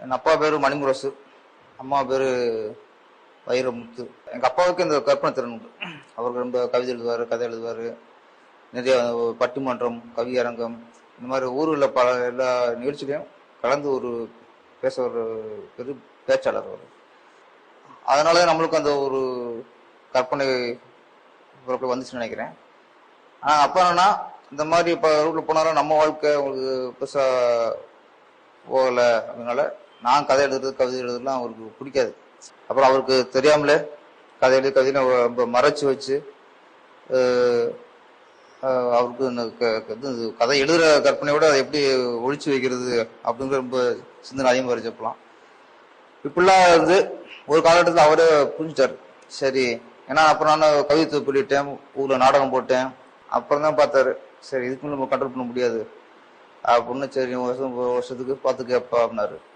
என் அப்பா பேரு மணிமுரசு, அம்மா பேரு வைரமுத்து. எங்க அப்பாவுக்கு இந்த கற்பனை திறன் உண்டு. அவருக்கு ரொம்ப கவிதை எழுதுவாரு, கதை எழுதுவாரு. நிறைய பட்டிமன்றம், கவியரங்கம், இந்த மாதிரி ஊரில் பல எல்லா நிகழ்ச்சியிலையும் கலந்து பேச ஒரு பெரு பேச்சாளர் அவர். அதனால நம்மளுக்கு அந்த ஒரு கற்பனை வந்துச்சுன்னு நினைக்கிறேன். ஆனால் அப்போ என்னன்னா, இந்த மாதிரி இப்போ ரூட்ல போனாலும் நம்ம வாழ்க்கை அவங்களுக்கு பெருசா போகலை. அதனால நான் கதை எழுதுறது, கவிதை எழுதுறதுலாம் அவருக்கு பிடிக்காது. அப்புறம் அவருக்கு தெரியாமலே கதை எழுதி கவிதை ரொம்ப மறைச்சு வச்சு அவருக்கு இந்த கதை எழுதுற கற்பனையோட அதை எப்படி ஒழிச்சு வைக்கிறது அப்படிங்கிற ரொம்ப சிந்தனை அதிகமாக இருச்சப்பலாம். இப்படிலாம் வந்து ஒரு காலகட்டத்தில் அவரே புரிஞ்சுட்டாரு. சரி, ஏன்னா அப்புறம் நான் கவிதை சொல்லிட்டேன், ஊர்ல நாடகம் போட்டேன். அப்புறம் தான் பார்த்தாரு, சரி இதுக்கு நம்ம கண்ட்ரோல் பண்ண முடியாது அப்படின்னு. சரி வருஷத்துக்கு பார்த்துக்கப்பா அப்படின்னாரு.